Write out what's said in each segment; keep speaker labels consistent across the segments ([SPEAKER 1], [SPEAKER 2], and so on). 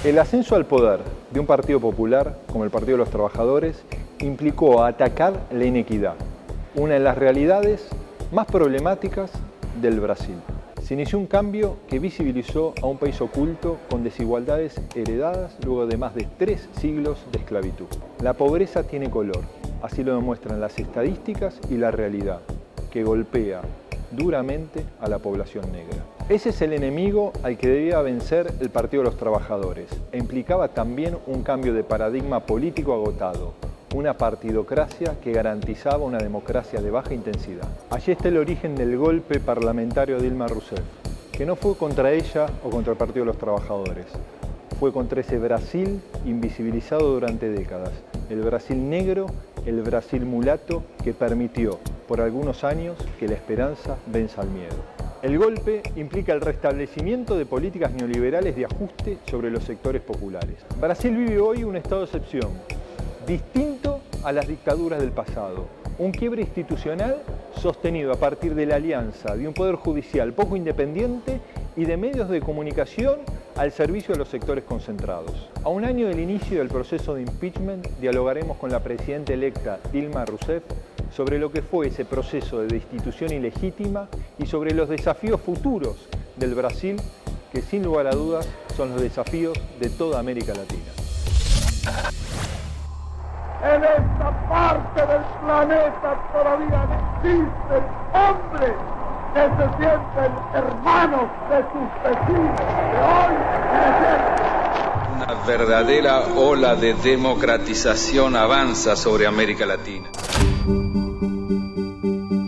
[SPEAKER 1] El ascenso al poder de un partido popular, como el Partido de los Trabajadores, implicó atacar la inequidad, una de las realidades más problemáticas del Brasil. Se inició un cambio que visibilizó a un país oculto con desigualdades heredadas luego de más de 3 siglos de esclavitud. La pobreza tiene color, así lo demuestran las estadísticas y la realidad, que golpea duramente a la población negra. Ese es el enemigo al que debía vencer el Partido de los Trabajadores e implicaba también un cambio de paradigma político agotado, una partidocracia que garantizaba una democracia de baja intensidad. Allí está el origen del golpe parlamentario de Dilma Rousseff, que no fue contra ella o contra el Partido de los Trabajadores, fue contra ese Brasil invisibilizado durante décadas, el Brasil negro, el Brasil mulato que permitió por algunos años que la esperanza venza al miedo. El golpe implica el restablecimiento de políticas neoliberales de ajuste sobre los sectores populares. Brasil vive hoy un estado de excepción, distinto a las dictaduras del pasado. Un quiebre institucional sostenido a partir de la alianza de un poder judicial poco independiente y de medios de comunicación al servicio de los sectores concentrados. A un año del inicio del proceso de impeachment, dialogaremos con la presidenta electa Dilma Rousseff sobre lo que fue ese proceso de destitución ilegítima y sobre los desafíos futuros del Brasil, que sin lugar a dudas son los desafíos de toda América Latina.
[SPEAKER 2] En esta parte del planeta todavía existen hombres que se sienten hermanos de sus vecinos, de hoy y de siempre.
[SPEAKER 3] Una verdadera ola de democratización avanza sobre América Latina.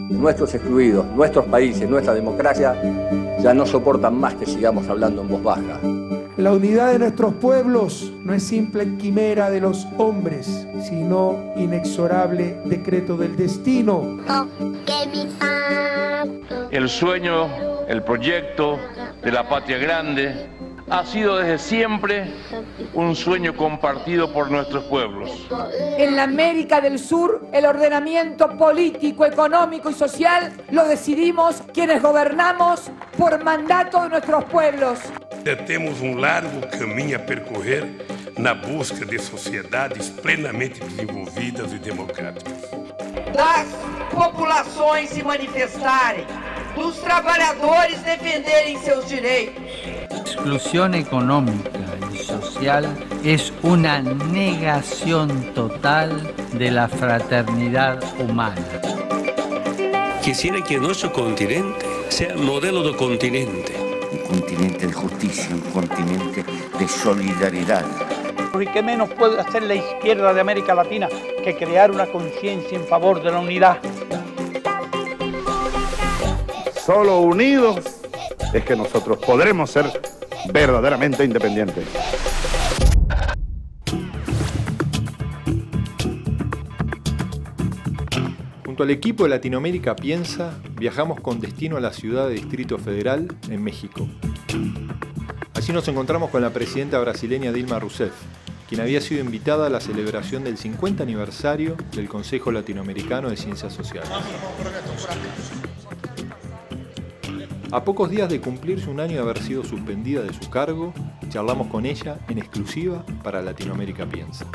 [SPEAKER 4] Nuestros excluidos, nuestros países, nuestra democracia ya no soportan más que sigamos hablando en voz baja.
[SPEAKER 5] La unidad de nuestros pueblos no es simple quimera de los hombres, sino inexorable decreto del destino.
[SPEAKER 6] El sueño, el proyecto de la patria grande ha sido desde siempre un sueño compartido por nuestros pueblos.
[SPEAKER 7] En la América del Sur, el ordenamiento político, económico y social lo decidimos quienes gobernamos por mandato de nuestros pueblos.
[SPEAKER 8] Temos largo caminho a percorrer na busca de sociedades plenamente desenvolvidas e democráticas.
[SPEAKER 9] Das populações se manifestarem, dos trabalhadores defenderem seus direitos.
[SPEAKER 10] Exclusión económica y social es una negación total de la fraternidad humana.
[SPEAKER 11] Quisiera que nuestro continente sea modelo de continente.
[SPEAKER 12] Un continente de justicia, un continente de solidaridad.
[SPEAKER 13] ¿Y qué menos puede hacer la izquierda de América Latina que crear una conciencia en favor de la unidad?
[SPEAKER 14] Solo unidos es que nosotros podremos ser verdaderamente independientes.
[SPEAKER 1] Junto al equipo de Latinoamérica Piensa, viajamos con destino a la ciudad de Distrito Federal, en México. Allí nos encontramos con la presidenta brasileña Dilma Rousseff, quien había sido invitada a la celebración del 50 aniversario del Consejo Latinoamericano de Ciencias Sociales. A pocos días de cumplirse un año de haber sido suspendida de su cargo, charlamos con ella en exclusiva para Latinoamérica Piensa.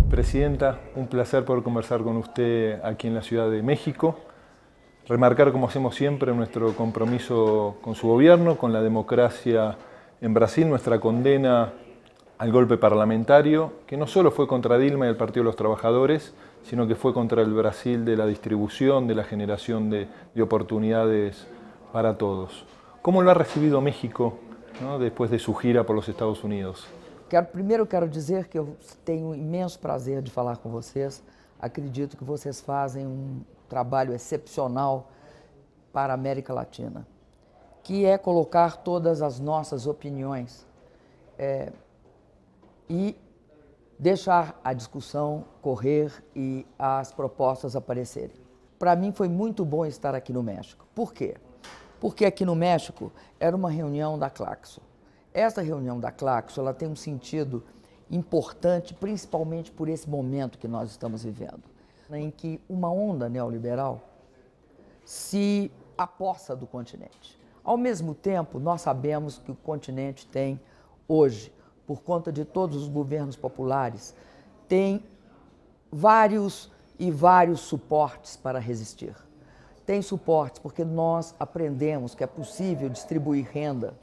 [SPEAKER 1] Presidenta, un placer poder conversar con usted aquí en la Ciudad de México. Remarcar, como hacemos siempre, nuestro compromiso con su gobierno, con la democracia en Brasil, nuestra condena al golpe parlamentario, que no solo fue contra Dilma y el Partido de los Trabajadores, sino que fue contra el Brasil de la distribución, de la generación de oportunidades para todos. ¿Cómo lo ha recibido México, ¿no?, después de su gira por los Estados Unidos?
[SPEAKER 7] Primeiro quero dizer que eu tenho um imenso prazer de falar com vocês. Acredito que vocês fazem um trabalho excepcional para a América Latina, que é colocar todas as nossas opiniões e deixar a discussão correr e as propostas aparecerem. Para mim foi muito bom estar aqui no México. Por quê? Porque aqui no México era uma reunião da Claxo. Essa reunião da Claxo, ela tem um sentido importante, principalmente por esse momento que nós estamos vivendo, em que uma onda neoliberal se apossa do continente. Ao mesmo tempo, nós sabemos que o continente tem hoje, por conta de todos os governos populares, tem vários suportes para resistir. Tem suportes porque nós aprendemos que é possível distribuir renda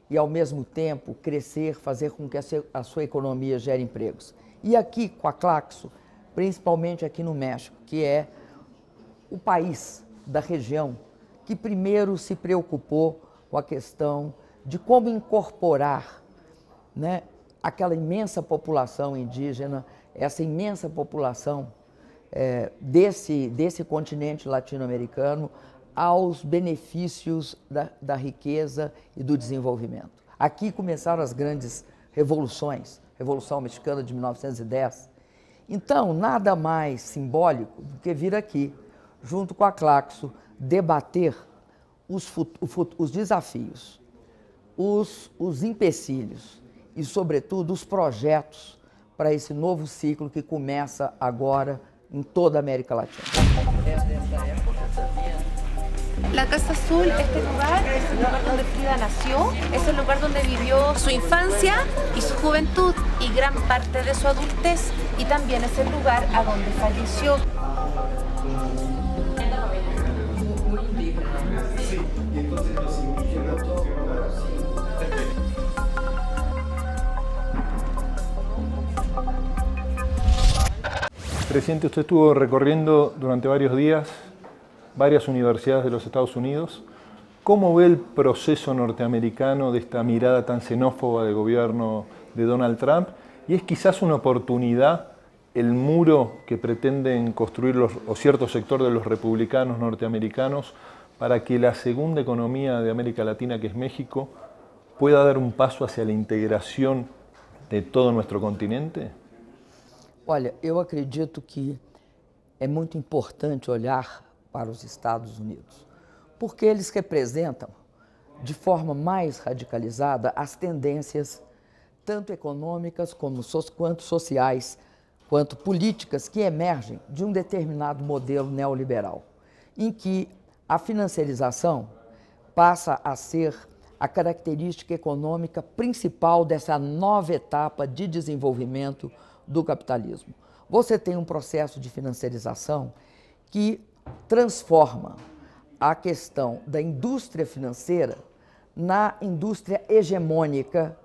[SPEAKER 7] e, ao mesmo tempo, crescer, fazer com que a sua economia gere empregos. E aqui, com a Claxo, principalmente aqui no México, que é o país da região que primeiro se preocupou com a questão de como incorporar, né, aquela imensa população indígena, essa imensa população desse continente latino-americano aos benefícios da riqueza e do desenvolvimento. Aqui começaram as grandes revoluções, Revolução Mexicana de 1910. Então, nada mais simbólico do que vir aqui, junto com a Claxo, debater os desafios, os empecilhos e, sobretudo, os projetos para esse novo ciclo que começa agora en toda América Latina.
[SPEAKER 15] La Casa Azul, este lugar, es el lugar donde Frida nació, es el lugar donde vivió su infancia y su juventud y gran parte de su adultez, y también es el lugar a donde falleció.
[SPEAKER 1] Presidente, usted estuvo recorriendo durante varios días varias universidades de los Estados Unidos. ¿Cómo ve el proceso norteamericano de esta mirada tan xenófoba del gobierno de Donald Trump? ¿Y es quizás una oportunidad el muro que pretenden construir o cierto sector de los republicanos norteamericanos para que la segunda economía de América Latina, que es México, pueda dar un paso hacia la integración de todo nuestro continente?
[SPEAKER 7] Olha, eu acredito que é muito importante olhar para os Estados Unidos, porque eles representam, de forma mais radicalizada, as tendências, tanto econômicas quanto sociais, quanto políticas, que emergem de um determinado modelo neoliberal, em que a financiarização passa a ser a característica econômica principal dessa nova etapa de desenvolvimento do capitalismo. Você tem um processo de financiarização que transforma a questão da indústria financeira na indústria hegemônica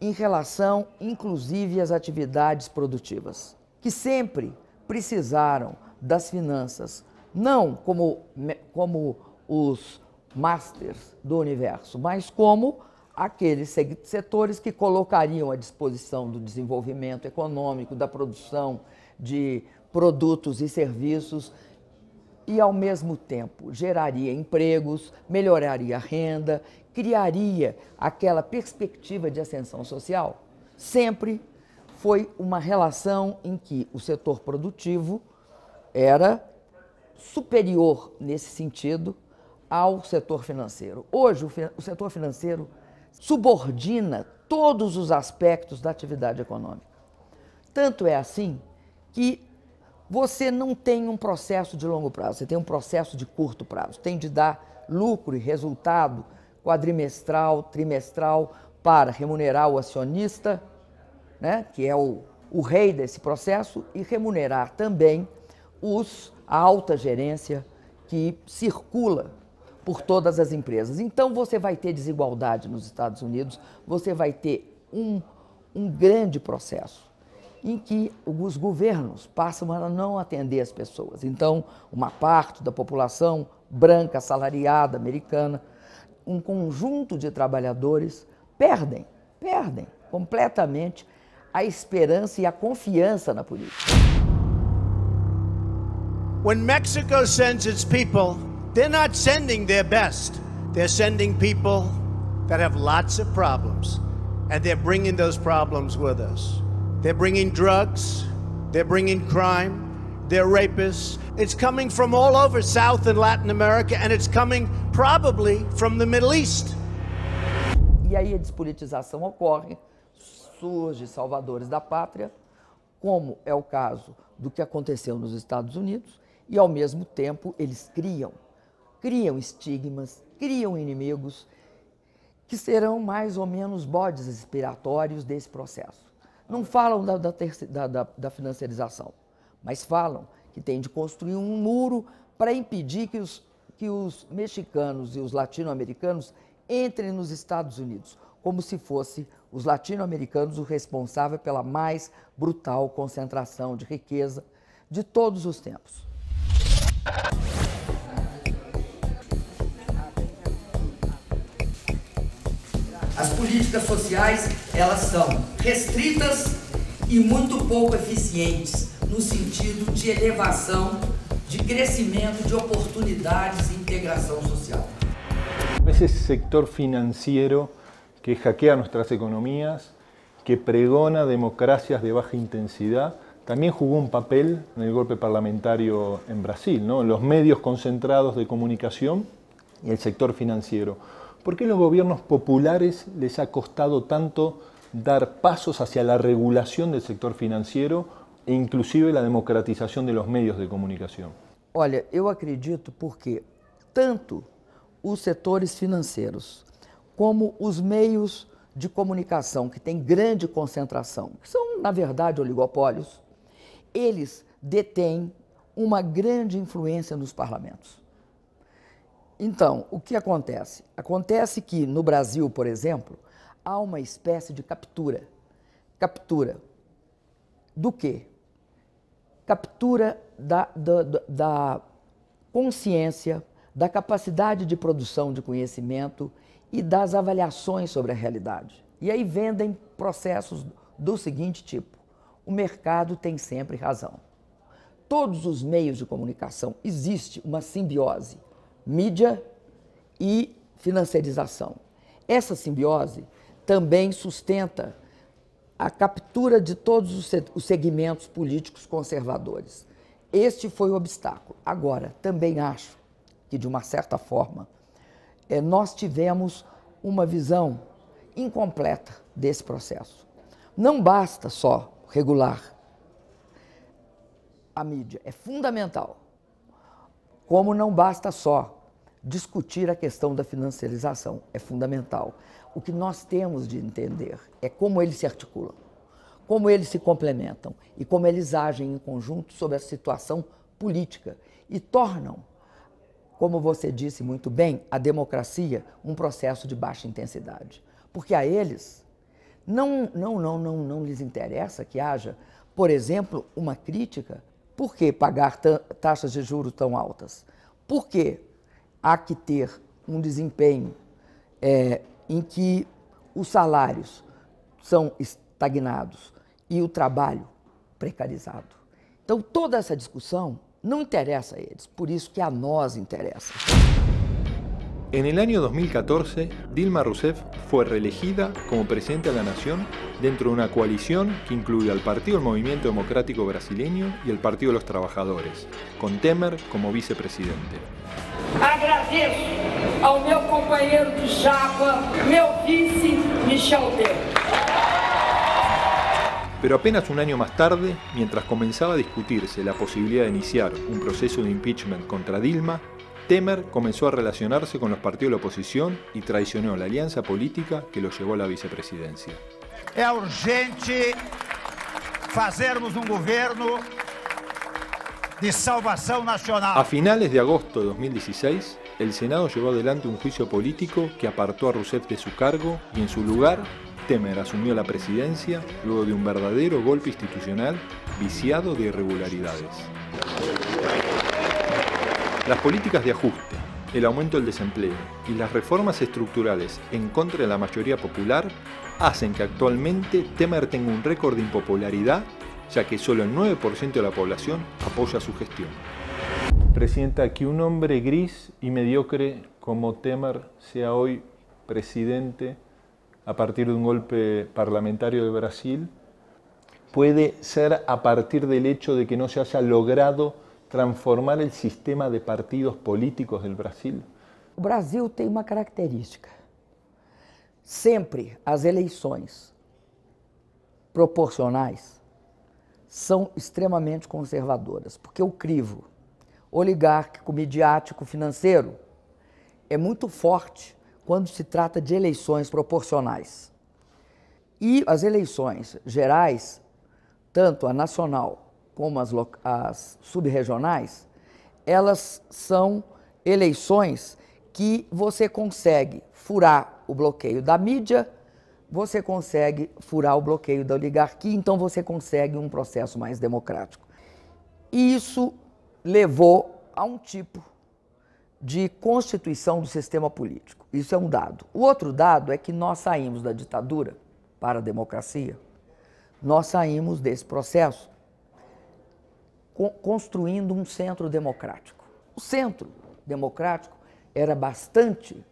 [SPEAKER 7] em relação, inclusive, às atividades produtivas, que sempre precisaram das finanças, não como os masters do universo, mas como aqueles setores que colocariam à disposição do desenvolvimento econômico, da produção de produtos e serviços e, ao mesmo tempo, geraria empregos, melhoraria a renda, criaria aquela perspectiva de ascensão social. Sempre foi uma relação em que o setor produtivo era superior, nesse sentido, ao setor financeiro. Hoje, o setor financeiro subordina todos os aspectos da atividade econômica. Tanto é assim que você não tem um processo de longo prazo, você tem um processo de curto prazo. Tem de dar lucro e resultado quadrimestral, trimestral, para remunerar o acionista, né, que é o rei desse processo, e remunerar também a alta gerência que circula por todas as empresas. Então, você vai ter desigualdade nos Estados Unidos, você vai ter um grande processo em que os governos passam a não atender as pessoas. Então, uma parte da população branca, assalariada, americana, um conjunto de trabalhadores perdem completamente a esperança e a confiança na política.
[SPEAKER 16] When Mexico sends its people, they're not sending their best. They're sending people that have lots of problems, and they're bringing those problems with us. They're bringing drugs, they're bringing crime, they're rapists. It's coming from all over South and Latin America, and it's coming probably from the Middle East.
[SPEAKER 7] E aí a despolitização ocorre, surge salvadores da pátria, como é o caso do que aconteceu nos Estados Unidos, e ao mesmo tempo eles criam estigmas, criam inimigos, que serão mais ou menos bodes expiatórios desse processo. Não falam da financiarização, mas falam que tem de construir um muro para impedir que os mexicanos e os latino-americanos entrem nos Estados Unidos, como se fosse os latino-americanos o responsável pela mais brutal concentração de riqueza de todos os tempos. As políticas sociais, elas são restritas e muito pouco eficientes no sentido de elevação, de crescimento, de oportunidades e integração social.
[SPEAKER 1] Ese sector financiero que hackea nuestras economías, que pregona democracias de baja intensidad, también jugó un papel en el golpe parlamentario en Brasil, ¿no? Los medios concentrados de comunicación y el sector financiero. ¿Por qué a los gobiernos populares les ha costado tanto dar pasos hacia la regulación del sector financiero e inclusive la democratización de los medios de comunicación?
[SPEAKER 7] Olha, eu acredito porque tanto os setores financeiros como os meios de comunicação, que têm grande concentração, que são, na verdade, oligopólios, eles detêm uma grande influência nos parlamentos. Então, o que acontece? Acontece que, no Brasil, por exemplo, há uma espécie de captura. Captura do quê? Captura da consciência, da capacidade de produção de conhecimento e das avaliações sobre a realidade. E aí vendem processos do seguinte tipo: o mercado tem sempre razão. Todos os meios de comunicação, existe uma simbiose, mídia e financiarização. Essa simbiose também sustenta a captura de todos os segmentos políticos conservadores. Este foi o obstáculo. Agora, também acho que, de uma certa forma, nós tivemos uma visão incompleta desse processo. Não basta só regular a mídia, é fundamental. Como não basta só discutir a questão da financiarização, é fundamental. O que nós temos de entender é como eles se articulam, como eles se complementam e como eles agem em conjunto sobre a situação política e tornam, como você disse muito bem, a democracia um processo de baixa intensidade. Porque a eles não lhes interessa que haja, por exemplo, uma crítica. Por que pagar taxas de juros tão altas? Por que há que ter um desempenho em que os salários são estagnados e o trabalho precarizado? Então, toda essa discussão não interessa a eles, por isso que a nós interessa.
[SPEAKER 1] En el año 2014, Dilma Rousseff fue reelegida como presidenta de la Nación dentro de una coalición que incluye al Partido del Movimiento Democrático Brasileño y el Partido de los Trabajadores, con Temer como vicepresidente.
[SPEAKER 9] Agradeço ao meu companheiro de chapa, meu vice, Michel Temer.
[SPEAKER 1] Pero apenas un año más tarde, mientras comenzaba a discutirse la posibilidad de iniciar un proceso de impeachment contra Dilma, Temer comenzó a relacionarse con los partidos de la oposición y traicionó la alianza política que lo llevó a la vicepresidencia.
[SPEAKER 17] É urgente fazermos governo de salvação nacional.
[SPEAKER 1] A finales de agosto de 2016, el Senado llevó adelante un juicio político que apartó a Rousseff de su cargo y en su lugar, Temer asumió la presidencia luego de un verdadero golpe institucional viciado de irregularidades. Las políticas de ajuste, el aumento del desempleo y las reformas estructurales en contra de la mayoría popular hacen que actualmente Temer tenga un récord de impopularidad, ya que solo el 9% de la población apoya su gestión. Presidenta, que un hombre gris y mediocre como Temer sea hoy presidente a partir de un golpe parlamentario de Brasil, puede ser a partir del hecho de que no se haya logrado transformar el sistema de partidos políticos del Brasil?
[SPEAKER 7] O Brasil tem uma característica. Sempre as eleições proporcionais são extremamente conservadoras, porque o crivo oligárquico, midiático, financeiro é muito forte quando se trata de eleições proporcionais. E as eleições gerais, tanto a nacional como as subregionais, elas são eleições que você consegue furar o bloqueio da mídia, você consegue furar o bloqueio da oligarquia, então você consegue um processo mais democrático. E isso levou a um tipo de constituição do sistema político. Isso é um dado. O outro dado é que nós saímos da ditadura para a democracia, nós saímos desse processo construindo um centro democrático. O centro democrático era bastante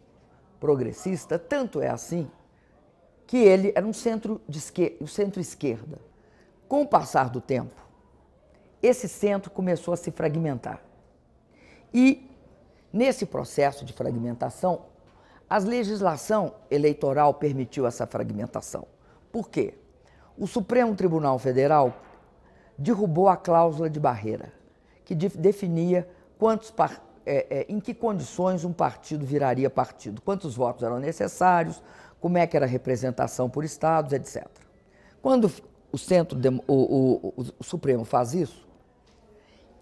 [SPEAKER 7] progressista, tanto é assim que ele era um centro-esquerda. Com o passar do tempo, esse centro começou a se fragmentar. E, nesse processo de fragmentação, a legislação eleitoral permitiu essa fragmentação. Por quê? O Supremo Tribunal Federal derrubou a cláusula de barreira, que definia em que condições um partido viraria partido, quantos votos eram necessários, como é que era a representação por estados, etc. Quando o Supremo faz isso,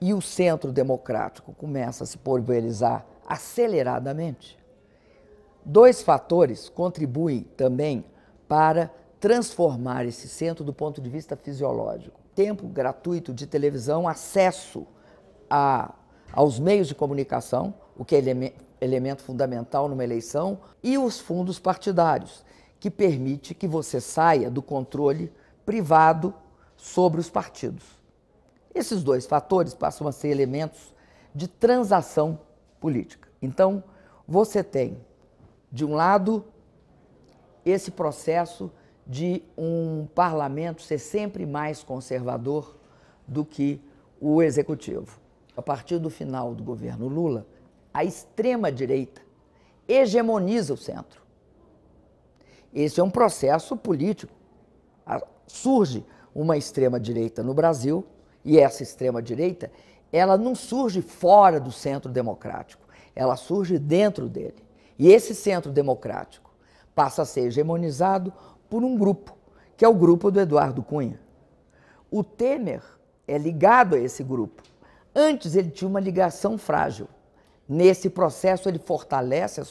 [SPEAKER 7] e o centro democrático começa a se pulverizar aceleradamente, dois fatores contribuem também para transformar esse centro do ponto de vista fisiológico. Tempo gratuito de televisão, acesso aos meios de comunicação, o que é elemento fundamental numa eleição, e os fundos partidários, que permite que você saia do controle privado sobre os partidos. Esses dois fatores passam a ser elementos de transação política. Então, você tem, de um lado, esse processo de um parlamento ser sempre mais conservador do que o executivo. A partir do final do governo Lula, a extrema-direita hegemoniza o centro. Esse é um processo político. Surge uma extrema-direita no Brasil, e essa extrema-direita, ela não surge fora do centro democrático, ela surge dentro dele. E esse centro democrático passa a ser hegemonizado por um grupo, que é o grupo do Eduardo Cunha. O Temer é ligado a esse grupo. Antes ele tinha uma ligação frágil. Nesse processo ele fortalece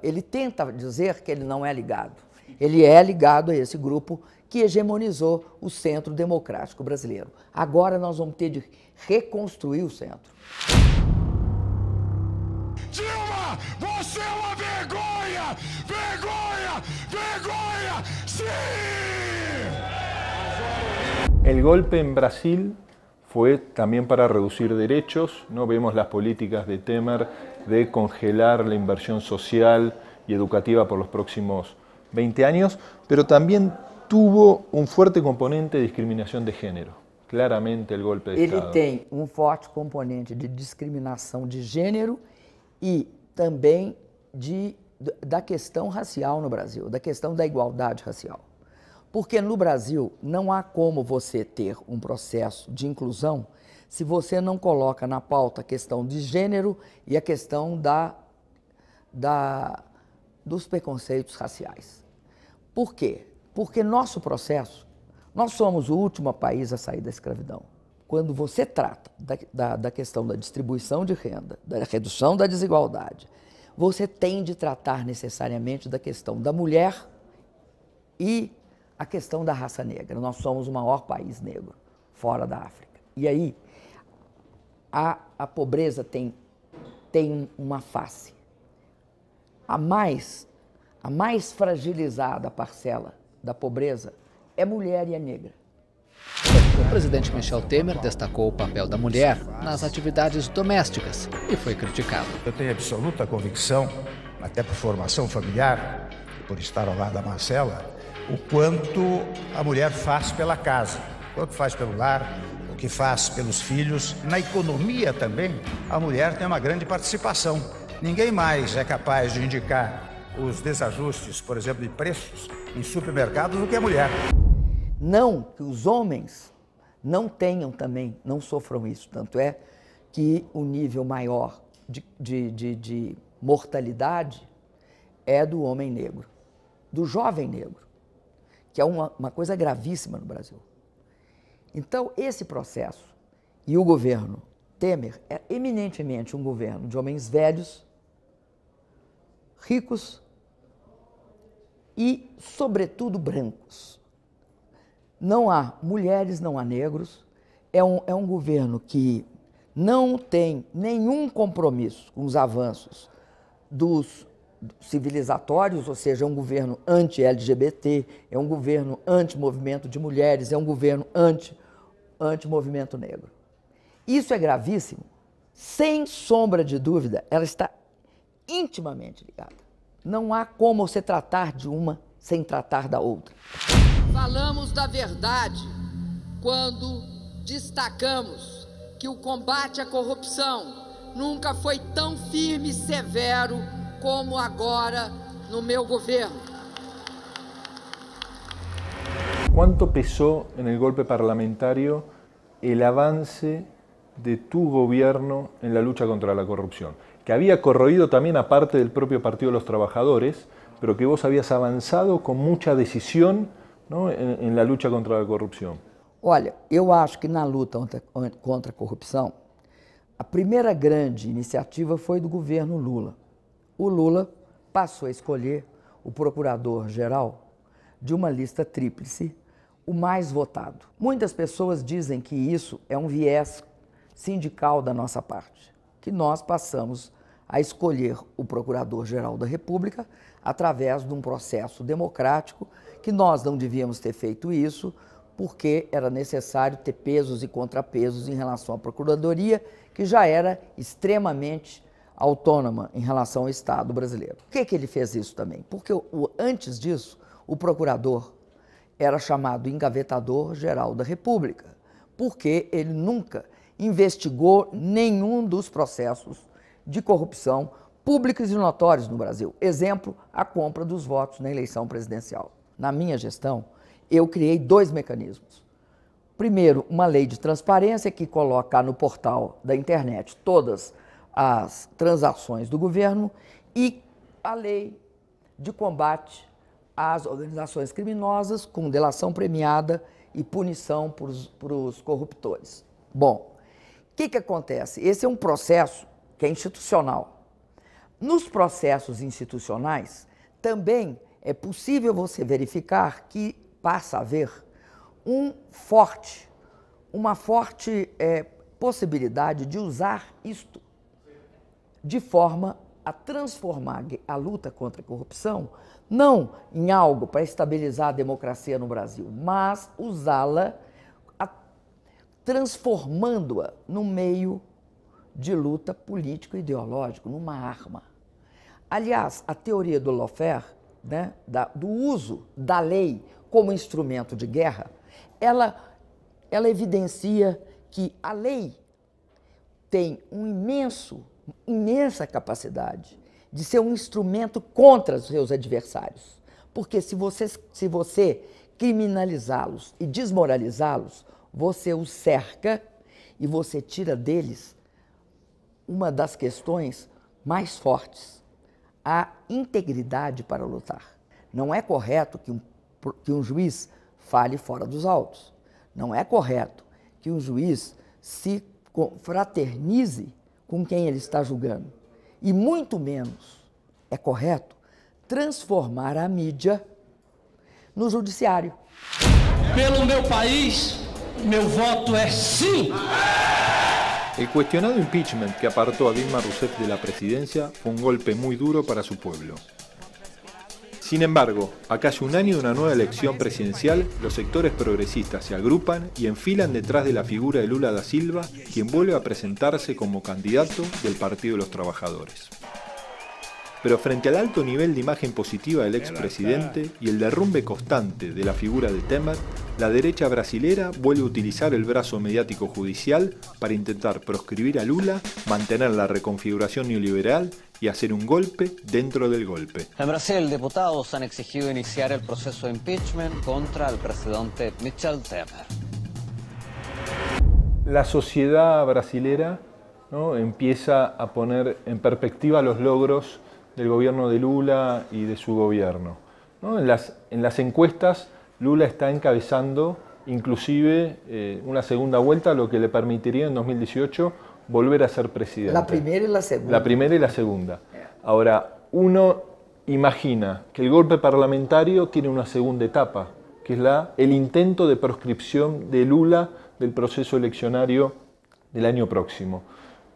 [SPEAKER 7] ele tenta dizer que ele não é ligado. Ele é ligado a esse grupo que hegemonizou o centro democrático brasileiro. Agora nós vamos ter de reconstruir o centro.
[SPEAKER 2] Dilma, você é uma vergonha! Vergonha! Vergonha! ¡Sí!
[SPEAKER 1] El golpe en Brasil fue también para reducir derechos. No vemos las políticas de Temer de congelar la inversión social y educativa por los próximos 20 años, pero también tuvo un fuerte componente de discriminación de género. Claramente el golpe de Estado.
[SPEAKER 7] Ele tem um forte componente de discriminação de gênero e também da questão racial no Brasil, da questão da igualdade racial. Porque no Brasil não há como você ter um processo de inclusão se você não coloca na pauta a questão de gênero e a questão dos preconceitos raciais. Por quê? Porque nosso processo, nós somos o último país a sair da escravidão. Quando você trata da questão da distribuição de renda, da redução da desigualdade, você tem de tratar necessariamente da questão da mulher e a questão da raça negra. Nós somos o maior país negro fora da África. E aí, a pobreza tem uma face. A mais fragilizada parcela da pobreza é mulher e é negra.
[SPEAKER 18] O presidente Michel Temer destacou o papel da mulher nas atividades domésticas e foi criticado.
[SPEAKER 17] Eu tenho absoluta convicção, até por formação familiar, por estar ao lado da Marcela, o quanto a mulher faz pela casa, o quanto faz pelo lar, o que faz pelos filhos. Na economia também, a mulher tem uma grande participação. Ninguém mais é capaz de indicar os desajustes, por exemplo, de preços em supermercados do que a mulher.
[SPEAKER 7] Não que os homens não tenham também, não sofram isso. Tanto é que o nível maior de mortalidade é do homem negro, do jovem negro, que é uma coisa gravíssima no Brasil. Então, esse processo, e o governo Temer é eminentemente um governo de homens velhos, ricos e, sobretudo, brancos. Não há mulheres, não há negros. É um governo que não tem nenhum compromisso com os avanços dos civilizatórios, ou seja, é um governo anti-LGBT, é um governo anti-movimento de mulheres, é um governo anti-movimento negro. Isso é gravíssimo. Sem sombra de dúvida, ela está intimamente ligada. Não há como você tratar de uma sem tratar da outra.
[SPEAKER 9] Falamos da verdade quando destacamos que o combate à corrupção nunca foi tão firme e severo como agora no meu governo.
[SPEAKER 1] ¿Cuánto pesó en el golpe parlamentario el avance de tu gobierno en la lucha contra la corrupción? Que había corroído también a parte del propio Partido de los Trabajadores, pero que vos habías avanzado con mucha decisión, ¿no?, en la lucha contra la corrupción.
[SPEAKER 7] Olha, eu acho que na luta contra a corrupção, a primeira grande iniciativa foi do governo Lula. O Lula passou a escolher o procurador-geral de uma lista tríplice, o mais votado. Muitas pessoas dizem que isso é um viés sindical da nossa parte, que nós passamos a escolher o Procurador-Geral da República através de um processo democrático, que nós não devíamos ter feito isso, porque era necessário ter pesos e contrapesos em relação à Procuradoria, que já era extremamente autônoma em relação ao Estado brasileiro. Por que ele fez isso também? Porque antes disso, o procurador era chamado engavetador-geral da República, porque ele nunca investigou nenhum dos processos de corrupção públicos e notórios no Brasil. Exemplo, a compra dos votos na eleição presidencial. Na minha gestão, eu criei 2 mecanismos. Primeiro, uma lei de transparência que coloca no portal da internet todas as transações do governo e a lei de combate às organizações criminosas com delação premiada e punição para os corruptores. Bom, o que acontece? Esse é um processo que é institucional. Nos processos institucionais, também é possível você verificar que passa a haver uma forte possibilidade de usar isto de forma a transformar a luta contra a corrupção não em algo para estabilizar a democracia no Brasil, mas usá-la, transformando-a num meio de luta político-ideológico, numa arma. Aliás, a teoria do lawfare, né, do uso da lei como instrumento de guerra, ela evidencia que a lei tem imensa capacidade de ser um instrumento contra os seus adversários. Porque se você criminalizá-los e desmoralizá-los, você os cerca e você tira deles uma das questões mais fortes, a integridade para lutar. Não é correto que um juiz fale fora dos autos. Não é correto que um juiz se fraternize com quem ele está julgando. E muito menos é correto transformar a mídia no judiciário.
[SPEAKER 13] Pelo meu país, meu voto é sim!
[SPEAKER 1] El cuestionado impeachment que apartó a Dilma Rousseff de la presidencia fue un golpe muy duro para su pueblo. Sin embargo, a casi un año de una nueva elección presidencial, los sectores progresistas se agrupan y enfilan detrás de la figura de Lula da Silva, quien vuelve a presentarse como candidato del Partido de los Trabajadores. Pero frente al alto nivel de imagen positiva del expresidente y el derrumbe constante de la figura de Temer, la derecha brasilera vuelve a utilizar el brazo mediático judicial para intentar proscribir a Lula, mantener la reconfiguración neoliberal y hacer un golpe dentro del golpe.
[SPEAKER 19] En Brasil, diputados han exigido iniciar el proceso de impeachment contra el presidente Michel Temer.
[SPEAKER 1] La sociedad brasilera, ¿no?, empieza a poner en perspectiva los logros del gobierno de Lula y de su gobierno, ¿no? En las encuestas Lula está encabezando inclusive una segunda vuelta, lo que le permitiría en 2018 volver a ser presidente.
[SPEAKER 7] La primera y la segunda.
[SPEAKER 1] La primera y la segunda. Ahora, uno imagina que el golpe parlamentario tiene una segunda etapa, que es el intento de proscripción de Lula del proceso eleccionario del año próximo.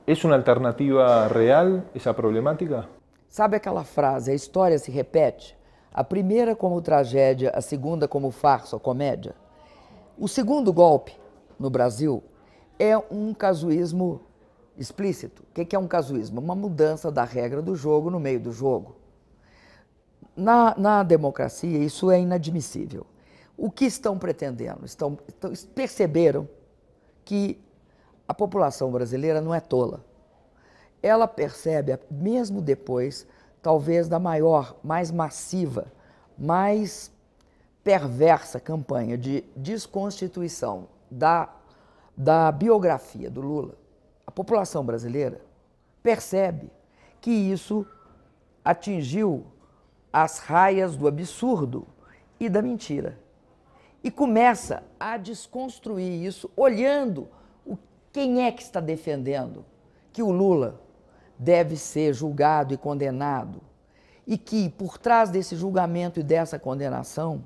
[SPEAKER 1] ¿Es una alternativa real esa problemática?
[SPEAKER 7] Sabe aquela frase, a história se repete? A primeira como tragédia, a segunda como farsa ou comédia? O segundo golpe no Brasil é um casuísmo explícito. O que é um casuísmo? Uma mudança da regra do jogo no meio do jogo. Na democracia, isso é inadmissível. O que estão pretendendo? Perceberam que a população brasileira não é tola. Ela percebe, mesmo depois, talvez da maior, mais massiva, mais perversa campanha de desconstituição da biografia do Lula, a população brasileira percebe que isso atingiu as raias do absurdo e da mentira. E começa a desconstruir isso, olhando quem é que está defendendo que o Lula deve ser julgado e condenado, e que, por trás desse julgamento e dessa condenação,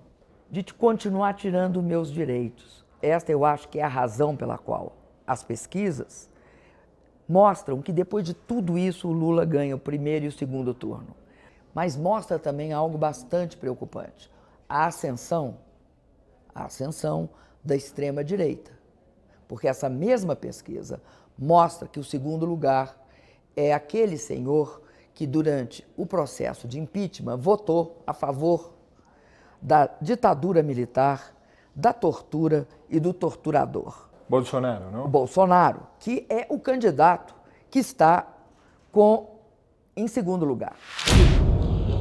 [SPEAKER 7] de continuar tirando meus direitos. Esta eu acho que é a razão pela qual as pesquisas mostram que depois de tudo isso o Lula ganha o primeiro e o segundo turno. Mas mostra também algo bastante preocupante, a ascensão da extrema-direita. Porque essa mesma pesquisa mostra que o segundo lugar é aquele senhor que durante o processo de impeachment votou a favor da ditadura militar, da tortura e do torturador.
[SPEAKER 1] Bolsonaro, não?
[SPEAKER 7] Bolsonaro, que é o candidato que está em segundo lugar.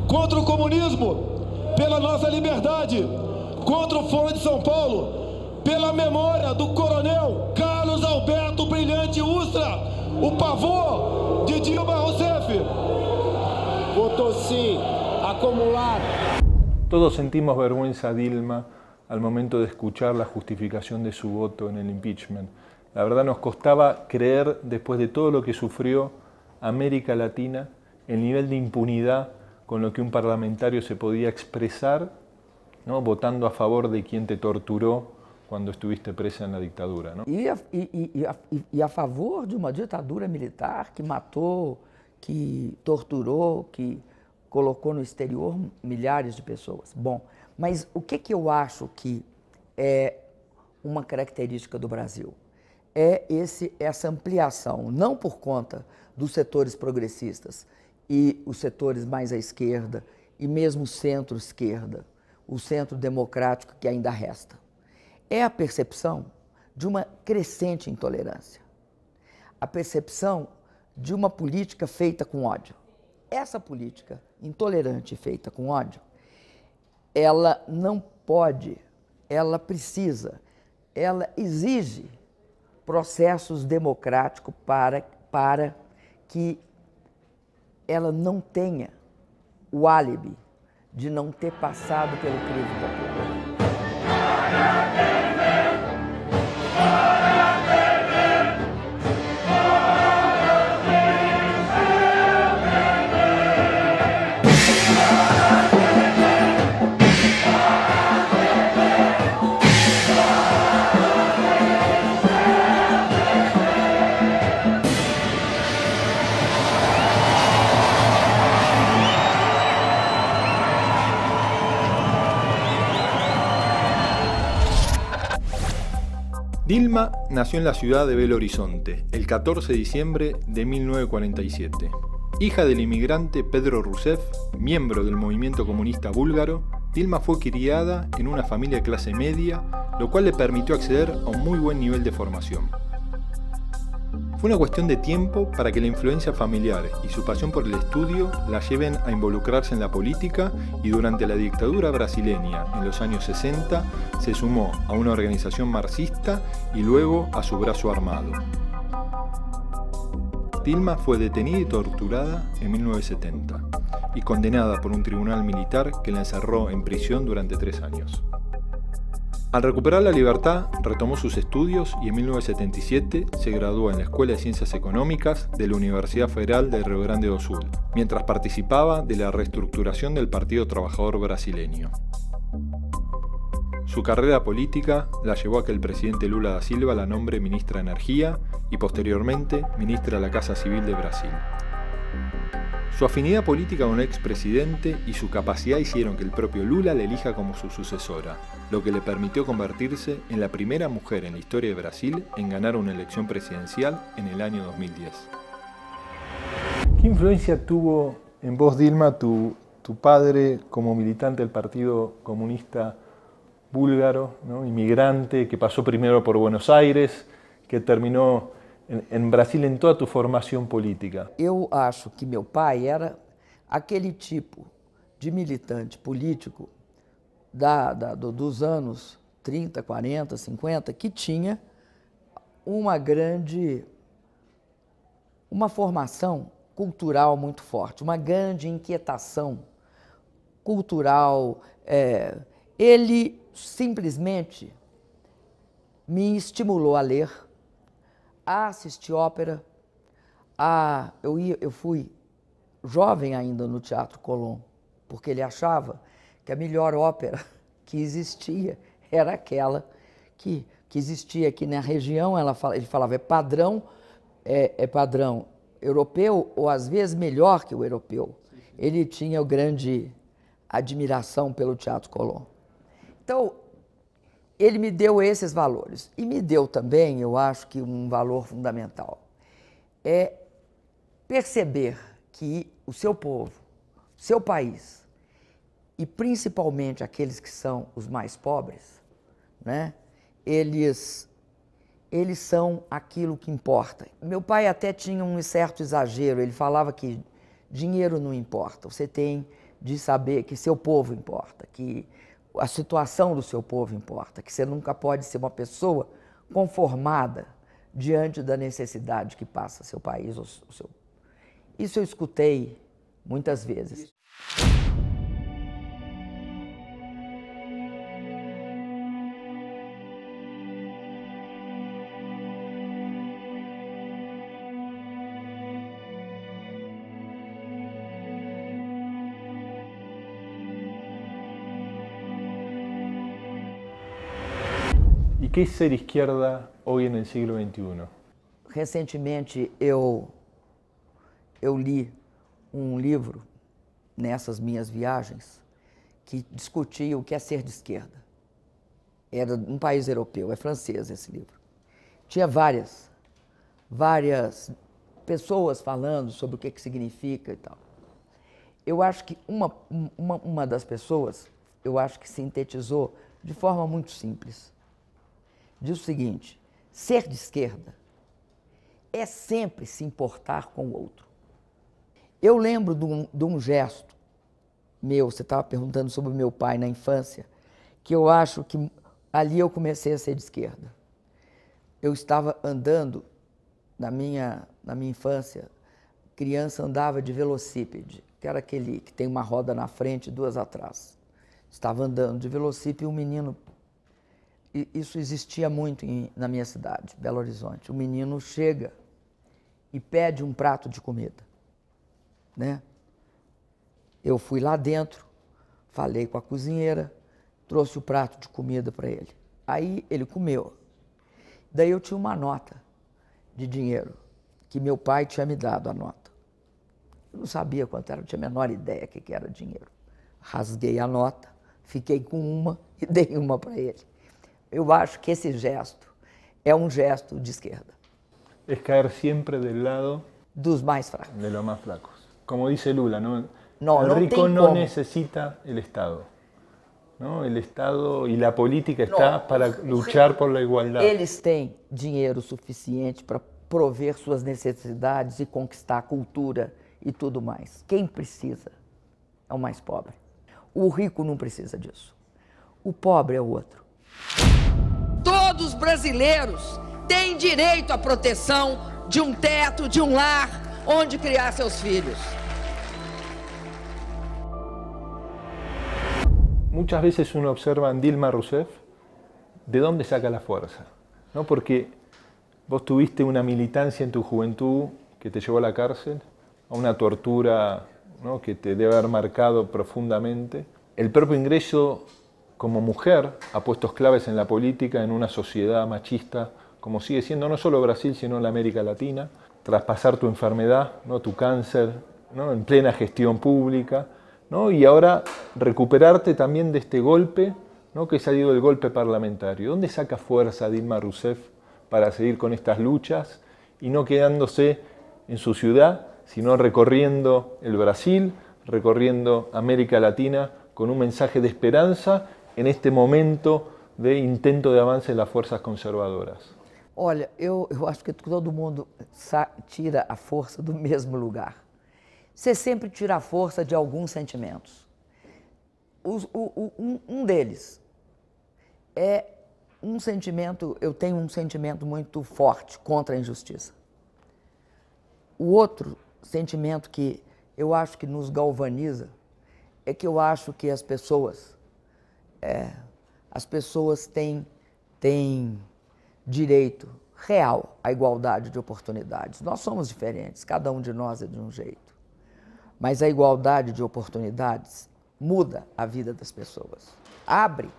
[SPEAKER 2] Contra o comunismo, pela nossa liberdade, contra o Fórum de São Paulo, pela memória do coronel Carlos Alberto Brilhante Ustra, o pavor de Dilma Rousseff. Votou sim, acumulado.
[SPEAKER 1] Todos sentimos vergüenza, Dilma, al momento de escuchar la justificación de su voto en el impeachment. La verdad nos costaba creer, después de todo lo que sufrió América Latina, el nivel de impunidad con lo que un parlamentario se podía expresar, ¿no? Votando a favor de quien te torturó quando estuviste presa na ditadura, não?
[SPEAKER 7] E a favor de uma ditadura militar que matou, que torturou, que colocou no exterior milhares de pessoas. Bom, mas o que eu acho que é uma característica do Brasil? É essa ampliação, não por conta dos setores progressistas e os setores mais à esquerda e mesmo o centro-esquerda, o centro democrático que ainda resta. É a percepção de uma crescente intolerância, a percepção de uma política feita com ódio. Essa política intolerante feita com ódio, ela não pode, ela precisa, ela exige processos democráticos para que ela não tenha o álibi de não ter passado pelo crivo popular.
[SPEAKER 1] Dilma nació en la ciudad de Belo Horizonte el 14 de diciembre de 1947. Hija del inmigrante Pedro Rousseff, miembro del movimiento comunista búlgaro, Dilma fue criada en una familia de clase media, lo cual le permitió acceder a un muy buen nivel de formación. Fue una cuestión de tiempo para que la influencia familiar y su pasión por el estudio la lleven a involucrarse en la política, y durante la dictadura brasileña en los años 60 se sumó a una organización marxista y luego a su brazo armado. Dilma fue detenida y torturada en 1970. y condenada por un tribunal militar que la encerró en prisión durante 3 años. Al recuperar la libertad, retomó sus estudios y en 1977 se graduó en la Escuela de Ciencias Económicas de la Universidad Federal de Río Grande do Sul, mientras participaba de la reestructuración del Partido Trabajador brasileño. Su carrera política la llevó a que el presidente Lula da Silva la nombre ministra de Energía y posteriormente ministra de la Casa Civil de Brasil. Su afinidad política con el expresidente y su capacidad hicieron que el propio Lula la elija como su sucesora, lo que le permitió convertirse en la primera mujer en la historia de Brasil en ganar una elección presidencial en el año 2010. ¿Qué influencia tuvo en vos, Dilma, tu padre como militante del Partido Comunista búlgaro, ¿no? Inmigrante, que pasó primero por Buenos Aires, que terminó em Brasil em toda a tua formação política?
[SPEAKER 7] Eu acho que meu pai era aquele tipo de militante político dos anos 30, 40, 50, que tinha uma formação cultural muito forte, uma grande inquietação cultural. Ele simplesmente me estimulou a ler, a assistir ópera. Eu fui jovem ainda no Teatro Colón, porque ele achava que a melhor ópera que existia era aquela que existia aqui na região. Ele falava, é padrão europeu, ou às vezes melhor que o europeu. Ele tinha grande admiração pelo Teatro Colón. Então, ele me deu esses valores. E me deu também, eu acho que um valor fundamental, é perceber que o seu povo, o seu país, e principalmente aqueles que são os mais pobres, né, eles são aquilo que importa. Meu pai até tinha um certo exagero, ele falava que dinheiro não importa, você tem de saber que seu povo importa, que a situação do seu povo importa, que você nunca pode ser uma pessoa conformada diante da necessidade que passa seu país. Isso eu escutei muitas vezes.
[SPEAKER 1] ¿Y qué es ser izquierda hoy en el siglo XXI?
[SPEAKER 7] Recentemente eu li um livro nessas minhas viagens que discutia o que é ser de esquerda. Era um país europeu, é francês esse livro. Tinha várias pessoas falando sobre o que significa e tal. Eu acho que uma das pessoas, eu acho que sintetizou de forma muito simples. Diz o seguinte: ser de esquerda é sempre se importar com o outro. Eu lembro de um gesto meu, você estava perguntando sobre o meu pai na infância, que eu acho que ali eu comecei a ser de esquerda. Eu estava andando, na minha infância, criança andava de velocípede, que era aquele que tem uma roda na frente e 2 atrás. Estava andando de velocípede e um menino... Isso existia muito na minha cidade, Belo Horizonte. O menino chega e pede um prato de comida, né? Eu fui lá dentro, falei com a cozinheira, trouxe o prato de comida para ele. Aí ele comeu. Daí eu tinha uma nota de dinheiro, que meu pai tinha me dado a nota. Eu não sabia quanto era, não tinha a menor ideia que era dinheiro. Rasguei a nota, fiquei com uma e dei uma para ele. Eu acho que esse gesto é um gesto de esquerda.
[SPEAKER 1] É cair sempre do lado
[SPEAKER 7] dos mais fracos.
[SPEAKER 1] De los más flacos. Como dice Lula, ¿no?
[SPEAKER 7] El
[SPEAKER 1] rico no necesita el Estado, ¿no? El Estado y la política está para luchar por la igualdad.
[SPEAKER 7] Eles têm dinheiro suficiente para prover suas necessidades e conquistar a cultura e tudo mais. Quem precisa é o mais pobre. O rico não precisa disso. O pobre é o outro.
[SPEAKER 9] Todos os brasileiros têm direito à proteção de um teto, de um lar onde criar seus filhos.
[SPEAKER 1] muchas veces uno observa en Dilma Rousseff de dónde saca la fuerza, ¿no? Porque vos tuviste una militancia en tu juventud que te llevó a la cárcel, a una tortura, ¿no?, que te debe haber marcado profundamente. El propio ingreso como mujer a puestos claves en la política en una sociedad machista, como sigue siendo no solo Brasil, sino en la América Latina. Traspasar tu enfermedad, ¿no?, tu cáncer, ¿no?, en plena gestión pública, ¿no?, y ahora recuperarte también de este golpe, ¿no?, que se ha ido del golpe parlamentario. ¿Dónde saca fuerza Dilma Rousseff para seguir con estas luchas y no quedándose en su ciudad, sino recorriendo el Brasil, recorriendo América Latina con un mensaje de esperanza en este momento de intento de avance en las fuerzas conservadoras?
[SPEAKER 7] Olha, eu acho que todo mundo tira a força do mesmo lugar. Você sempre tira a força de alguns sentimentos. Um deles é um sentimento, eu tenho um sentimento muito forte contra a injustiça. O outro sentimento que eu acho que nos galvaniza é que eu acho que as pessoas têm direito real à igualdade de oportunidades. Nós somos diferentes, cada um de nós é de um jeito. Mas a igualdade de oportunidades muda a vida das pessoas. Abre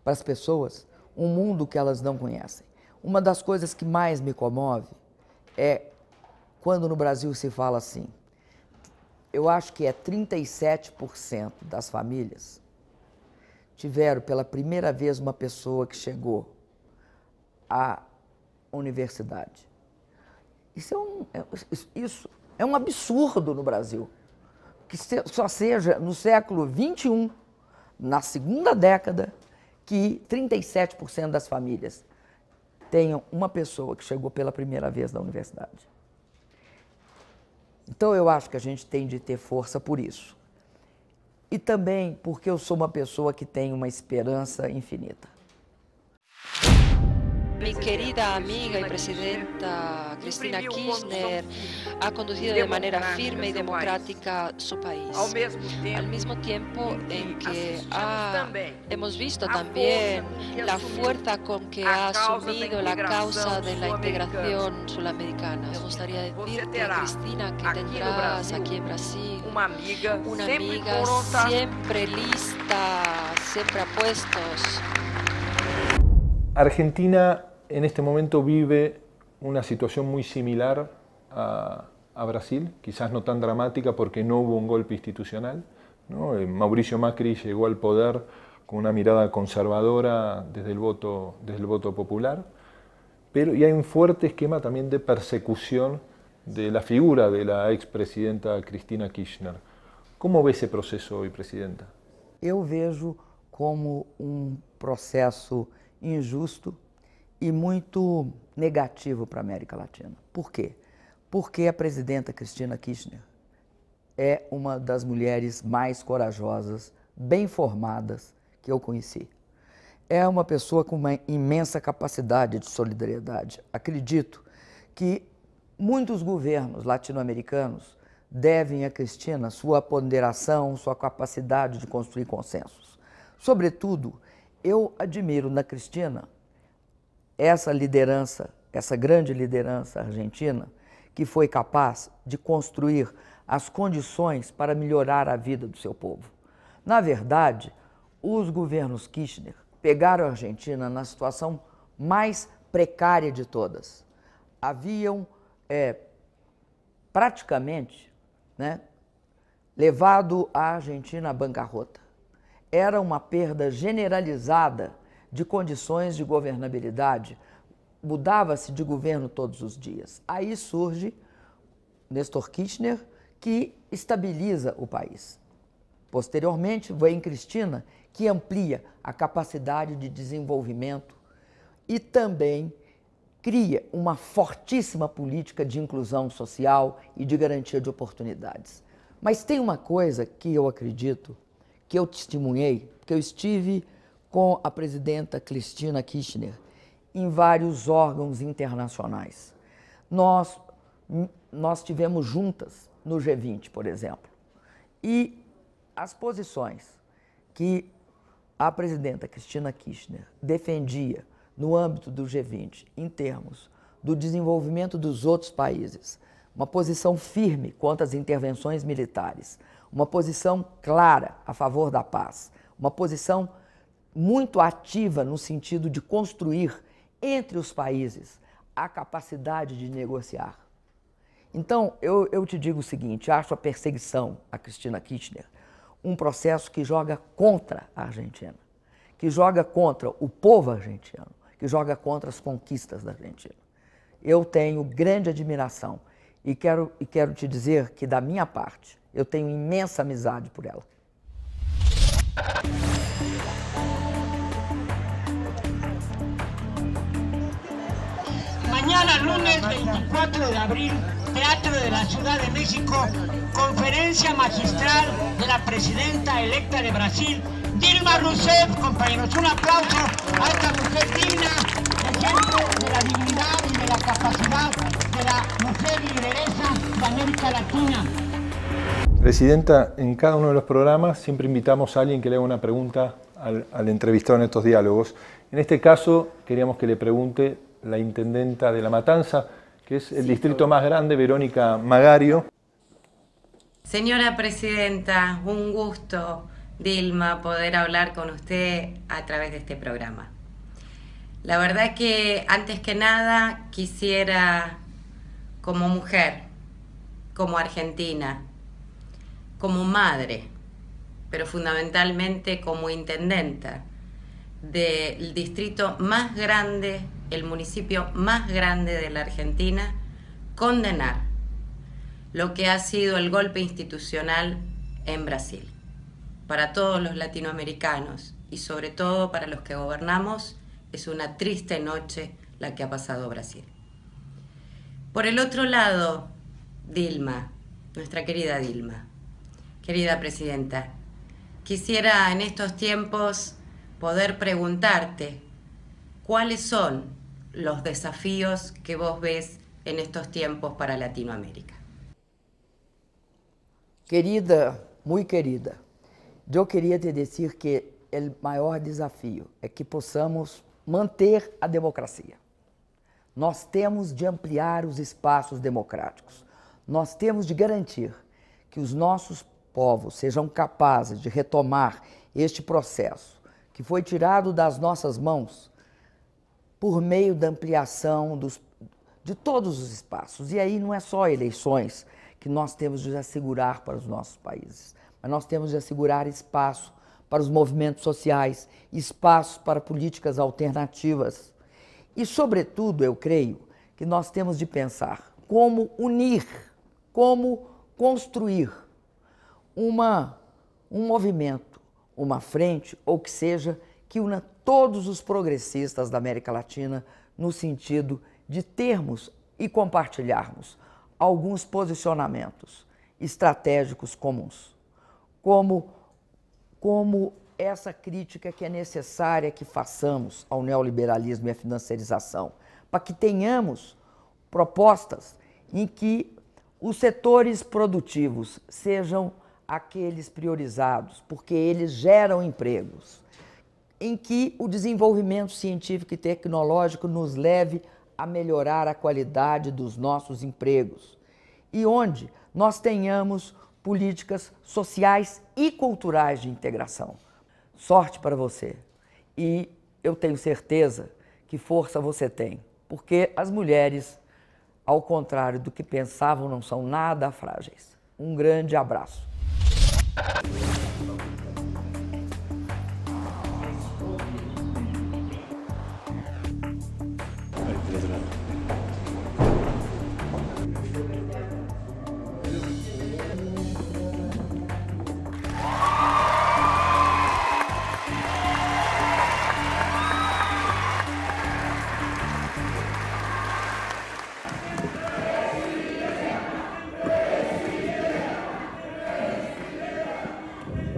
[SPEAKER 7] para as pessoas um mundo que elas não conhecem. Uma das coisas que mais me comove é quando no Brasil se fala assim, eu acho que é 37% das famílias tiveram pela primeira vez uma pessoa que chegou à universidade. Isso é um absurdo no Brasil. Que só seja no século XXI, na segunda década, que 37% das famílias tenham uma pessoa que chegou pela primeira vez na universidade. Então eu acho que a gente tem de ter força por isso. E também porque eu sou uma pessoa que tem uma esperança infinita.
[SPEAKER 20] Mi querida amiga y presidenta Cristina Kirchner ha conducido de manera firme y democrática su país. Al mismo tiempo en que hemos visto también la fuerza con que ha asumido la causa de la integración sudamericana. Me gustaría decirte, Cristina, que tendrás aquí en Brasil una amiga siempre lista, siempre a puestos.
[SPEAKER 1] Argentina en este momento vive una situación muy similar a Brasil, quizás no tan dramática porque no hubo un golpe institucional, ¿no? Mauricio Macri llegó al poder con una mirada conservadora desde el voto popular, pero y hay un fuerte esquema también de persecución de la figura de la expresidenta Cristina Kirchner. ¿Cómo ve ese proceso hoy, Presidenta?
[SPEAKER 7] Eu vejo como processo injusto e muito negativo para a América Latina. Por quê? Porque a presidenta Cristina Kirchner é uma das mulheres mais corajosas, bem formadas que eu conheci. É uma pessoa com uma imensa capacidade de solidariedade. Acredito que muitos governos latino-americanos devem a Cristina sua ponderação, sua capacidade de construir consensos. Sobretudo, eu admiro na Cristina essa liderança, essa grande liderança argentina, que foi capaz de construir as condições para melhorar a vida do seu povo. Na verdade, os governos Kirchner pegaram a Argentina na situação mais precária de todas. Haviam praticamente, levado a Argentina à bancarrota. Era uma perda generalizada de condições de governabilidade, mudava-se de governo todos os dias. Aí surge Néstor Kirchner, que estabiliza o país. Posteriormente, vem Cristina, que amplia a capacidade de desenvolvimento e também cria uma fortíssima política de inclusão social e de garantia de oportunidades. Mas tem uma coisa que eu acredito, que eu testemunhei, porque eu estive com a presidenta Cristina Kirchner em vários órgãos internacionais. Nós estivemos juntas no G20, por exemplo, e as posições que a presidenta Cristina Kirchner defendia, no âmbito do G20, em termos do desenvolvimento dos outros países, uma posição firme contra as intervenções militares, uma posição clara a favor da paz, uma posição muito ativa no sentido de construir entre os países a capacidade de negociar. Então, eu te digo o seguinte, acho a perseguição a Cristina Kirchner um processo que joga contra a Argentina, que joga contra o povo argentino, que joga contra as conquistas da Argentina. Eu tenho grande admiração e quero te dizer que, da minha parte, eu tenho imensa amizade por ela.
[SPEAKER 21] Mañana, lunes 24 de abril, Teatro de la Ciudad de México, conferencia magistral de la presidenta electa de Brasil, Dilma Rousseff. Compañeros, un aplauso a esta mujer digna, ejemplo de la dignidad y de la capacidad de la mujer lideresa de América Latina.
[SPEAKER 1] Presidenta, en cada uno de los programas siempre invitamos a alguien que le haga una pregunta al entrevistado en estos diálogos. En este caso, queríamos que le pregunte la intendenta de La Matanza, que es el distrito más grande, Verónica Magario.
[SPEAKER 22] Señora Presidenta, un gusto, Dilma, poder hablar con usted a través de este programa. La verdad que, antes que nada, quisiera, como mujer, como argentina, como madre, pero fundamentalmente como intendenta del distrito más grande, el municipio más grande de la Argentina, condenar lo que ha sido el golpe institucional en Brasil. Para todos los latinoamericanos y sobre todo para los que gobernamos, es una triste noche la que ha pasado Brasil. Por el otro lado, Dilma, nuestra querida Dilma, querida Presidenta, quisiera en estos tiempos poder preguntarte cuáles son los desafíos que vos ves en estos tiempos para Latinoamérica.
[SPEAKER 7] Querida, muy querida, eu queria te dizer que o maior desafio é que possamos manter a democracia. Nós temos de ampliar os espaços democráticos. Nós temos de garantir que os nossos povos sejam capazes de retomar este processo que foi tirado das nossas mãos por meio da ampliação de todos os espaços. E aí não é só eleições que nós temos de assegurar para os nossos países, mas nós temos de assegurar espaço para os movimentos sociais, espaço para políticas alternativas. E, sobretudo, eu creio que nós temos de pensar como unir, como construir um movimento, uma frente, ou que seja, que una todos os progressistas da América Latina no sentido de termos e compartilharmos alguns posicionamentos estratégicos comuns, como essa crítica que é necessária que façamos ao neoliberalismo e à financiarização, para que tenhamos propostas em que os setores produtivos sejam aqueles priorizados, porque eles geram empregos, em que o desenvolvimento científico e tecnológico nos leve a melhorar a qualidade dos nossos empregos e onde nós tenhamos políticas sociais e culturais de integração. Sorte para você. E eu tenho certeza que força você tem, porque as mulheres, ao contrário do que pensavam, não são nada frágeis. Um grande abraço.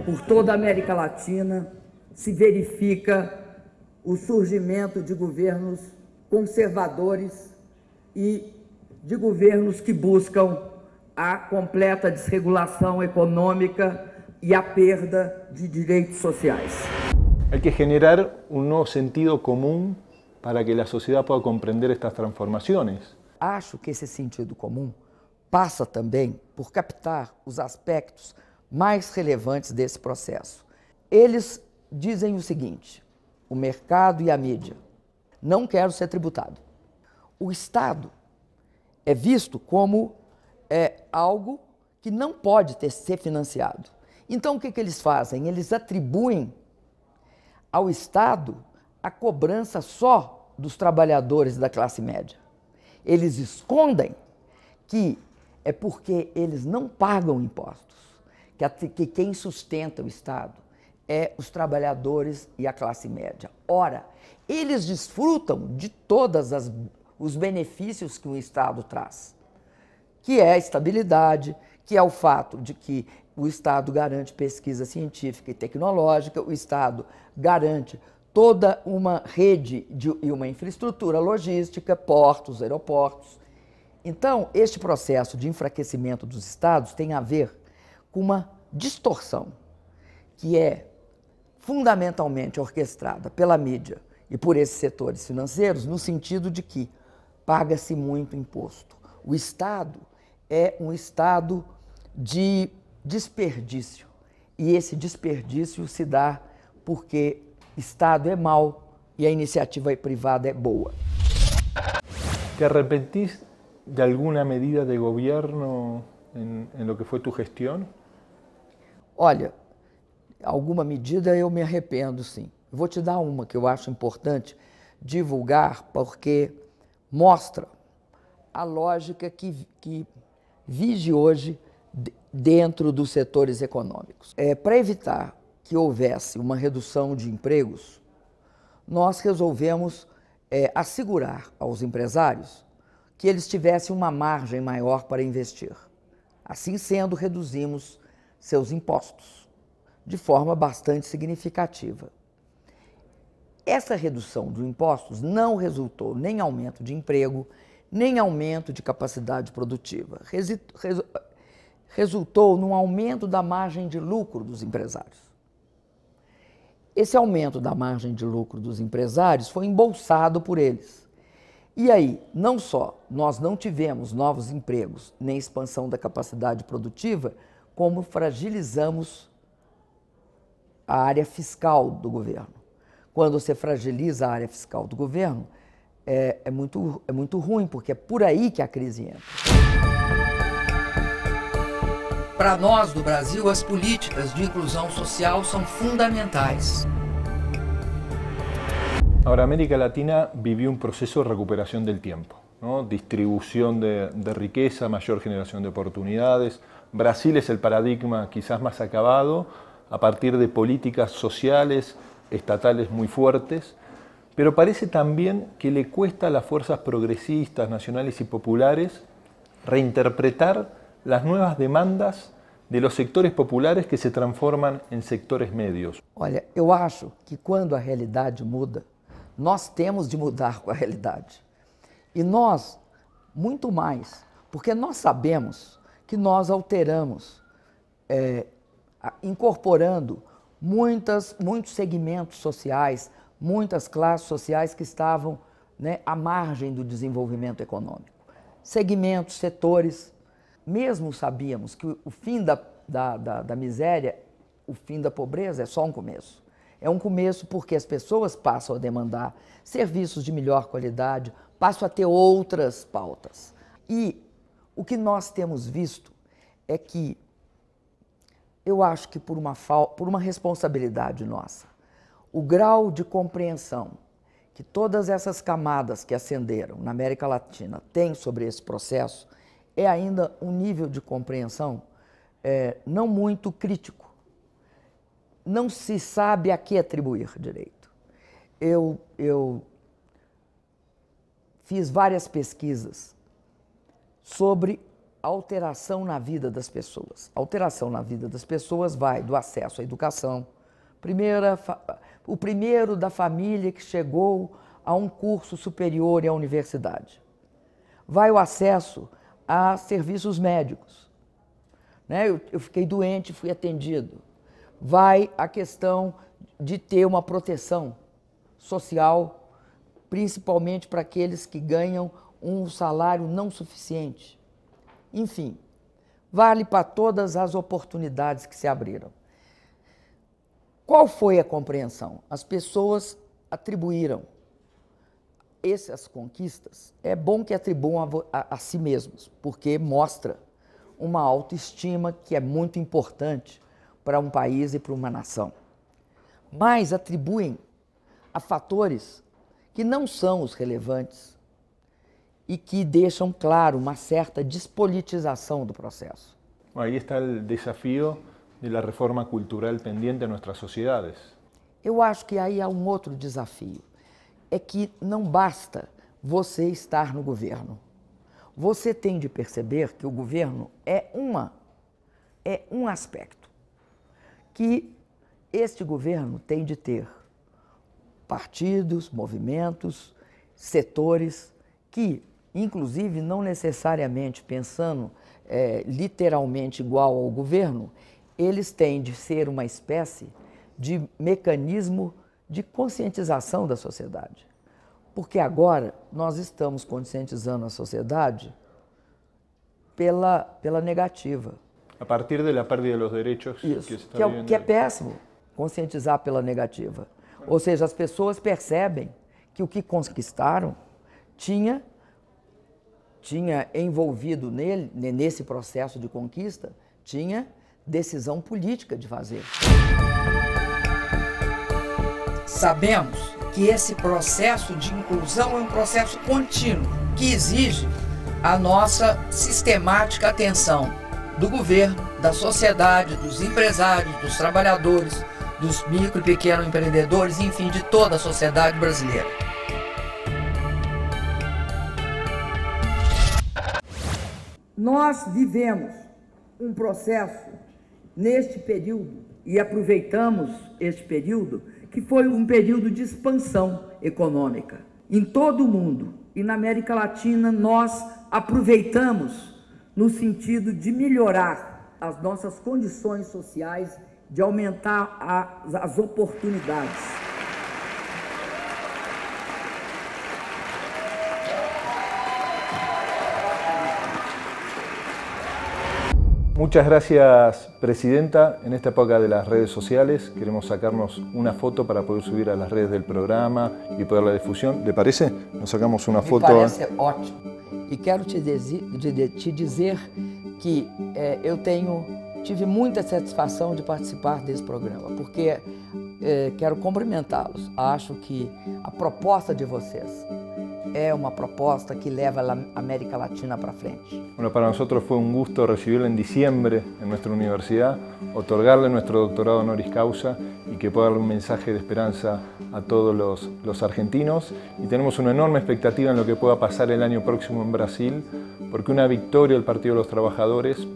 [SPEAKER 7] Por toda a América Latina se verifica o surgimento de governos conservadores e de governos que buscam a completa desregulação econômica e a perda de direitos sociais.
[SPEAKER 1] Hay que generar un nuevo sentido común para que la sociedad pueda comprender estas transformaciones.
[SPEAKER 7] Acho que esse sentido comum passa também por captar os aspectos mais relevantes desse processo. Eles dizem o seguinte: o mercado e a mídia, não quero ser tributado. O Estado é visto como algo que não pode ser financiado. Então o que eles fazem? Eles atribuem ao Estado a cobrança só dos trabalhadores da classe média. Eles escondem que é porque eles não pagam impostos, que quem sustenta o Estado é os trabalhadores e a classe média. Ora, eles desfrutam de todos os benefícios que o Estado traz, que é a estabilidade, que é o fato de que o Estado garante pesquisa científica e tecnológica, o Estado garante toda uma rede e uma infraestrutura logística, portos, aeroportos. Então, este processo de enfraquecimento dos Estados tem a ver com uma distorção que é fundamentalmente orquestrada pela mídia e por esses setores financeiros, no sentido de que paga-se muito imposto. O Estado é um estado de desperdício, e esse desperdício se dá porque Estado é mau e a iniciativa privada é boa.
[SPEAKER 1] ¿Te arrepentís de alguna medida de gobierno en lo que fue tu gestión?
[SPEAKER 7] Olha, alguma medida eu me arrependo, sim. Vou te dar uma que eu acho importante divulgar, porque mostra a lógica que vige hoje dentro dos setores econômicos. Para evitar que houvesse uma redução de empregos, nós resolvemos assegurar aos empresários que eles tivessem uma margem maior para investir. Assim sendo, reduzimos seus impostos de forma bastante significativa. Essa redução dos impostos não resultou nem em aumento de emprego, nem em aumento de capacidade produtiva. Resultou num aumento da margem de lucro dos empresários. Esse aumento da margem de lucro dos empresários foi embolsado por eles. E aí, não só nós não tivemos novos empregos, nem expansão da capacidade produtiva, como fragilizamos a área fiscal do governo. Quando você fragiliza a área fiscal do governo, é muito ruim, porque é por aí que a crise entra.
[SPEAKER 3] Para nós do Brasil, as políticas de inclusão social são fundamentais.
[SPEAKER 1] Ahora, América Latina vivió un proceso de recuperación del tiempo, ¿no? Distribución de riqueza, mayor generación de oportunidades. Brasil es el paradigma quizás más acabado a partir de políticas sociales, estatales muy fuertes, pero parece también que le cuesta a las fuerzas progresistas, nacionales y populares reinterpretar las nuevas demandas de los sectores populares que se transforman en sectores médios.
[SPEAKER 7] Olha, eu acho que quando a realidade muda, nós temos de mudar com a realidade. E nós, muito mais, porque nós sabemos que nós alteramos, incorporando muitos segmentos sociais, muitas classes sociais que estavam, né, à margem do desenvolvimento econômico. Segmentos, setores. Mesmo sabíamos que o fim da miséria, o fim da pobreza é só um começo. É um começo porque as pessoas passam a demandar serviços de melhor qualidade, passam a ter outras pautas. E o que nós temos visto é que, eu acho que por uma responsabilidade nossa, o grau de compreensão que todas essas camadas que ascenderam na América Latina têm sobre esse processo é ainda um nível de compreensão não muito crítico. Não se sabe a que atribuir direito. Eu fiz várias pesquisas sobre alteração na vida das pessoas. A alteração na vida das pessoas vai do acesso à educação. O primeiro da família que chegou a um curso superior e à universidade. Vai o acesso a serviços médicos. Né? Eu fiquei doente, fui atendido. vai a questão de ter uma proteção social, principalmente para aqueles que ganham um salário não suficiente. Enfim, vale para todas as oportunidades que se abriram. Qual foi a compreensão? As pessoas atribuíram essas conquistas. É bom que atribuam a si mesmos, porque mostra uma autoestima que é muito importante para um país e para uma nação. Mas atribuem a fatores que não são os relevantes e que deixam claro uma certa despolitização do processo.
[SPEAKER 1] Ahí está el desafío de la reforma cultural pendiente en nuestras sociedades.
[SPEAKER 7] Eu acho que aí há um outro desafio. É que não basta você estar no governo. Você tem de perceber que o governo é um aspecto. Que este governo tem de ter partidos, movimentos, setores que, inclusive, não necessariamente pensando literalmente igual ao governo, eles têm de ser uma espécie de mecanismo de conscientização da sociedade. Porque agora nós estamos conscientizando a sociedade pela negativa.
[SPEAKER 1] A partir de la pérdida de los derechos que se está viviendo.
[SPEAKER 7] Que é péssimo conscientizar pela negativa. Ou seja, as pessoas percebem que o que conquistaram tinha envolvido nesse processo de conquista, tinha decisão política de fazer.
[SPEAKER 3] Sabemos que esse processo de inclusão é um processo contínuo, que exige a nossa sistemática atenção do governo, da sociedade, dos empresários, dos trabalhadores, dos micro e pequenos empreendedores, enfim, de toda a sociedade brasileira.
[SPEAKER 7] Nós vivemos um processo neste período e aproveitamos este período que foi um período de expansão econômica. Em todo o mundo e na América Latina nós aproveitamos no sentido de melhorar as nossas condições sociais, de aumentar as oportunidades.
[SPEAKER 1] Muchas gracias, Presidenta. En esta época de las redes sociales queremos sacarnos una foto para poder subir a las redes del programa y poder la difusión. ¿Le parece? Nos sacamos una foto.
[SPEAKER 7] Me parece ótimo. E quero te dizer que eu tive muita satisfação de participar desse programa, porque quero cumprimentá-los. Acho que a proposta de vocês é uma proposta que leva a América Latina para frente.
[SPEAKER 1] Bueno, para nosotros fue un gusto recibirla en diciembre en nuestra universidad, otorgarle nuestro doctorado honoris causa y que pueda darle un mensaje de esperanza a todos los argentinos. Y tenemos una enorme expectativa en lo que pueda pasar el año próximo en Brasil, porque una victoria del Partido de los Trabajadores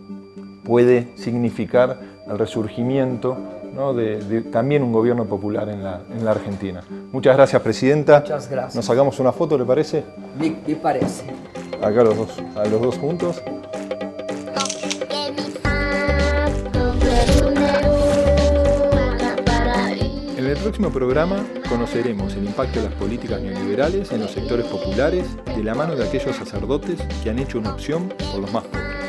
[SPEAKER 1] puede significar el resurgimiento, ¿no?, de también un gobierno popular en la Argentina. Muchas gracias, Presidenta.
[SPEAKER 7] Muchas gracias.
[SPEAKER 1] Nos sacamos una foto, ¿le parece?
[SPEAKER 7] Me parece.
[SPEAKER 1] Acá los dos juntos. En el próximo programa conoceremos el impacto de las políticas neoliberales en los sectores populares de la mano de aquellos sacerdotes que han hecho una opción por los más pobres.